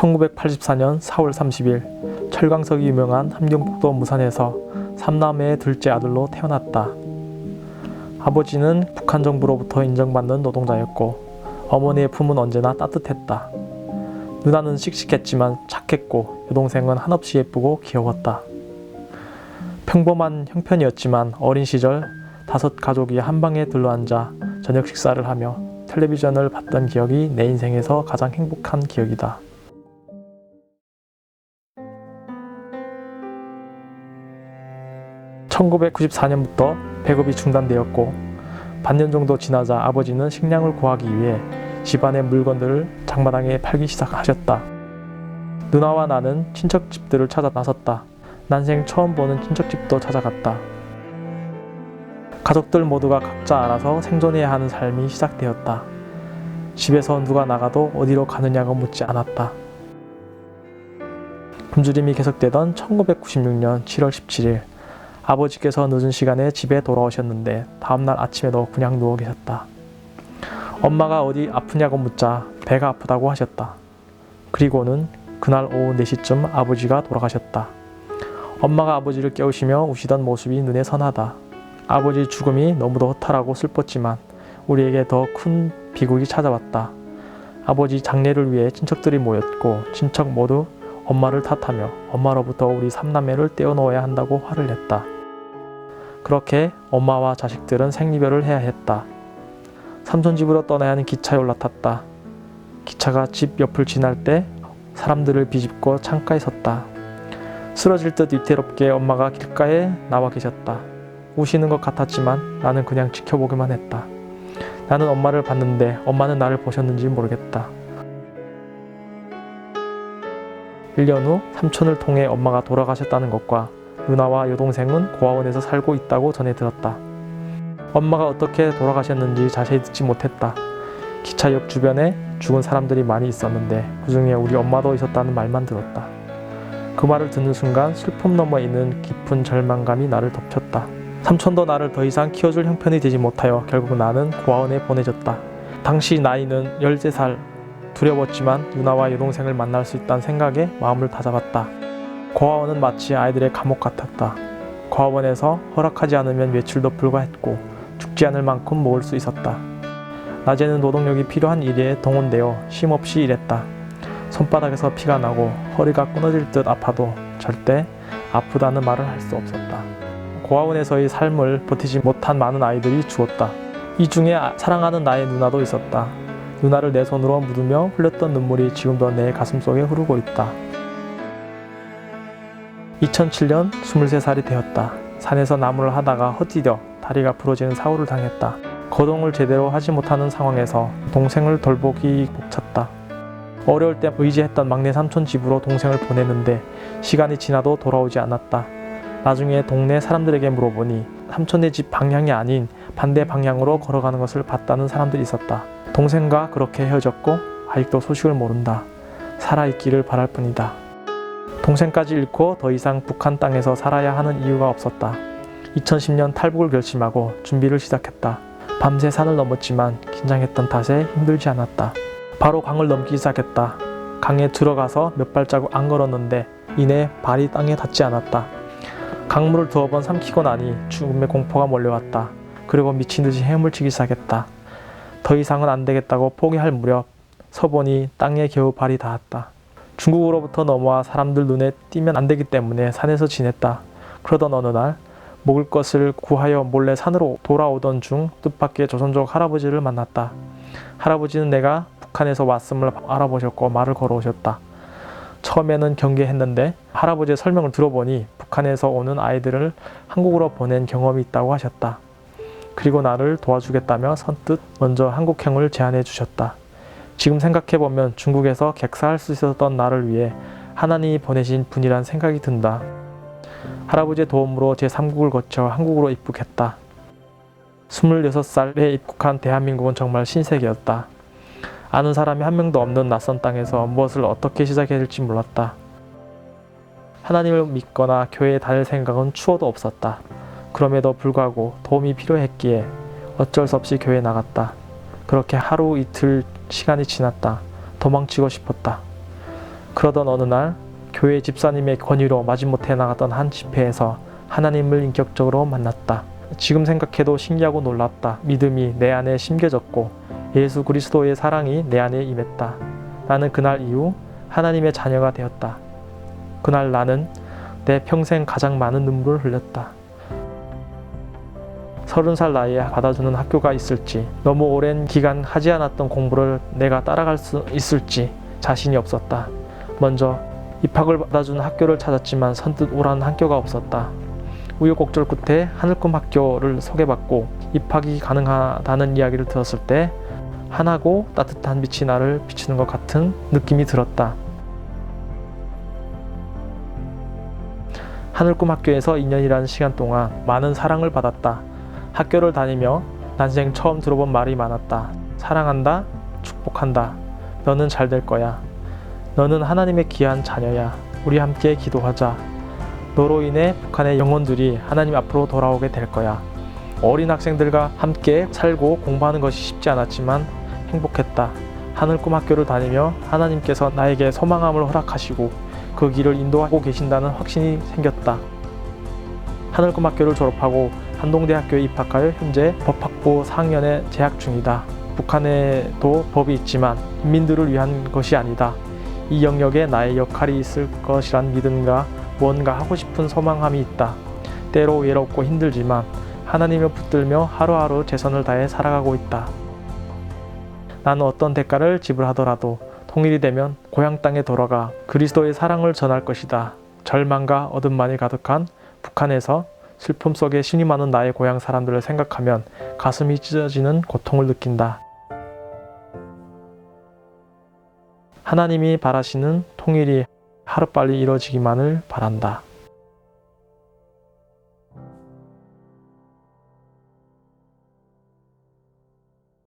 1984년 4월 30일 철광석이 유명한 함경북도 무산에서 3남매의 둘째 아들로 태어났다. 아버지는 북한 정부로부터 인정받는 노동자였고 어머니의 품은 언제나 따뜻했다. 누나는 씩씩했지만 착했고 여동생은 한없이 예쁘고 귀여웠다. 평범한 형편이었지만 어린 시절 5 가족이 한방에 둘러앉아 저녁 식사를 하며 텔레비전을 봤던 기억이 내 인생에서 가장 행복한 기억이다. (1994년부터) 배급이 중단되었고 반년 정도 지나자 아버지는 식량을 구하기 위해 집안의 물건들을 장마당에 팔기 시작하셨다. 누나와 나는 친척집들을 찾아 나섰다. 난생 처음 보는 친척집도 찾아갔다. 가족들 모두가 각자 알아서 생존해야 하는 삶이 시작되었다. 집에서 누가 나가도 어디로 가느냐고 묻지 않았다. 굶주림이 계속되던 1996년 7월 17일 아버지께서 늦은 시간에 집에 돌아오셨는데 다음날 아침에도 그냥 누워 계셨다. 엄마가 어디 아프냐고 묻자 배가 아프다고 하셨다. 그리고는 그날 오후 4시쯤 아버지가 돌아가셨다. 엄마가 아버지를 깨우시며 우시던 모습이 눈에 선하다. 아버지 죽음이 너무도 허탈하고 슬펐지만 우리에게 더 큰 비극이 찾아왔다. 아버지 장례를 위해 친척들이 모였고 친척 모두 엄마를 탓하며 엄마로부터 우리 3남매를 떼어놓아야 한다고 화를 냈다. 그렇게 엄마와 자식들은 생이별을 해야 했다. 삼촌 집으로 떠나야 하는 기차에 올라탔다. 기차가 집 옆을 지날 때 사람들을 비집고 창가에 섰다. 쓰러질 듯 위태롭게 엄마가 길가에 나와 계셨다. 우시는 것 같았지만 나는 그냥 지켜보기만 했다. 나는 엄마를 봤는데 엄마는 나를 보셨는지 모르겠다. 1년 후 삼촌을 통해 엄마가 돌아가셨다는 것과 누나와 여동생은 고아원에서 살고 있다고 전해 들었다. 엄마가 어떻게 돌아가셨는지 자세히 듣지 못했다. 기차역 주변에 죽은 사람들이 많이 있었는데 그중에 우리 엄마도 있었다는 말만 들었다. 그 말을 듣는 순간 슬픔 너머 있는 깊은 절망감이 나를 덮쳤다. 삼촌도 나를 더 이상 키워줄 형편이 되지 못하여 결국 나는 고아원에 보내졌다. 당시 나이는 13살. 두려웠지만 누나와 여동생을 만날 수 있다는 생각에 마음을 다잡았다. 고아원은 마치 아이들의 감옥 같았다. 고아원에서 허락하지 않으면 외출도 불가했고 죽지 않을 만큼 먹을 수 있었다. 낮에는 노동력이 필요한 일에 동원되어 쉼없이 일했다. 손바닥에서 피가 나고 허리가 끊어질 듯 아파도 절대 아프다는 말을 할 수 없었다. 고아원에서의 삶을 버티지 못한 많은 아이들이 죽었다. 이 중에 사랑하는 나의 누나도 있었다. 누나를 내 손으로 묻으며 흘렸던 눈물이 지금도 내 가슴속에 흐르고 있다. 2007년 23살이 되었다. 산에서 나무를 하다가 헛디뎌 다리가 부러지는 사고를 당했다. 거동을 제대로 하지 못하는 상황에서 동생을 돌보기 벅찼다. 어려울 때 의지했던 막내 삼촌 집으로 동생을 보냈는데 시간이 지나도 돌아오지 않았다. 나중에 동네 사람들에게 물어보니 삼촌네 집 방향이 아닌 반대 방향으로 걸어가는 것을 봤다는 사람들이 있었다. 동생과 그렇게 헤어졌고 아직도 소식을 모른다. 살아있기를 바랄 뿐이다. 동생까지 잃고 더 이상 북한 땅에서 살아야 하는 이유가 없었다. 2010년 탈북을 결심하고 준비를 시작했다. 밤새 산을 넘었지만 긴장했던 탓에 힘들지 않았다. 바로 강을 넘기 시작했다. 강에 들어가서 몇 발자국 안 걸었는데 이내 발이 땅에 닿지 않았다. 강물을 2번 삼키고 나니 죽음의 공포가 몰려왔다. 그리고 미친 듯이 헤엄을 치기 시작했다. 더 이상은 안 되겠다고 포기할 무렵 서보니 땅에 겨우 발이 닿았다. 중국으로부터 넘어와 사람들 눈에 띄면 안 되기 때문에 산에서 지냈다. 그러던 어느 날 먹을 것을 구하여 몰래 산으로 돌아오던 중 뜻밖의 조선족 할아버지를 만났다. 할아버지는 내가 북한에서 왔음을 알아보셨고 말을 걸어오셨다. 처음에는 경계했는데 할아버지의 설명을 들어보니 북한에서 오는 아이들을 한국으로 보낸 경험이 있다고 하셨다. 그리고 나를 도와주겠다며 선뜻 먼저 한국행을 제안해 주셨다. 지금 생각해보면 중국에서 객사할 수 있었던 나를 위해 하나님이 보내신 분이란 생각이 든다. 할아버지의 도움으로 제3국을 거쳐 한국으로 입국했다. 26살에 입국한 대한민국은 정말 신세계였다. 아는 사람이 한 명도 없는 낯선 땅에서 무엇을 어떻게 시작해야 할지 몰랐다. 하나님을 믿거나 교회에 다닐 생각은 추호도 없었다. 그럼에도 불구하고 도움이 필요했기에 어쩔 수 없이 교회에 나갔다. 그렇게 하루 이틀 시간이 지났다. 도망치고 싶었다. 그러던 어느 날 교회 집사님의 권유로 마지못해 나갔던 한 집회에서 하나님을 인격적으로 만났다. 지금 생각해도 신기하고 놀랍다. 믿음이 내 안에 심겨졌고 예수 그리스도의 사랑이 내 안에 임했다. 나는 그날 이후 하나님의 자녀가 되었다. 그날 나는 내 평생 가장 많은 눈물을 흘렸다. 30살 나이에 받아주는 학교가 있을지, 너무 오랜 기간 하지 않았던 공부를 내가 따라갈 수 있을지 자신이 없었다. 먼저 입학을 받아주는 학교를 찾았지만 선뜻 오라는 학교가 없었다. 우여곡절 끝에 하늘꿈 학교를 소개받고 입학이 가능하다는 이야기를 들었을 때 환하고 따뜻한 빛이 나를 비추는 것 같은 느낌이 들었다. 하늘꿈 학교에서 2년이라는 시간 동안 많은 사랑을 받았다. 학교를 다니며 난생 처음 들어본 말이 많았다. 사랑한다, 축복한다. 너는 잘 될 거야. 너는 하나님의 귀한 자녀야. 우리 함께 기도하자. 너로 인해 북한의 영혼들이 하나님 앞으로 돌아오게 될 거야. 어린 학생들과 함께 살고 공부하는 것이 쉽지 않았지만 행복했다. 하늘꿈 학교를 다니며 하나님께서 나에게 소망함을 허락하시고 그 길을 인도하고 계신다는 확신이 생겼다. 하늘꿈 학교를 졸업하고 한동대학교에 입학하여 현재 법학부 4학년에 재학 중이다. 북한에도 법이 있지만 인민들을 위한 것이 아니다. 이 영역에 나의 역할이 있을 것이란 믿음과 무언가 하고 싶은 소망함이 있다. 때로 외롭고 힘들지만 하나님을 붙들며 하루하루 최선을 다해 살아가고 있다. 나는 어떤 대가를 지불하더라도 통일이 되면 고향 땅에 돌아가 그리스도의 사랑을 전할 것이다. 절망과 어둠만이 가득한 북한에서 슬픔 속에 신임하는 나의 고향 사람들을 생각하면 가슴이 찢어지는 고통을 느낀다. 하나님이 바라시는 통일이 하루빨리 이루어지기만을 바란다.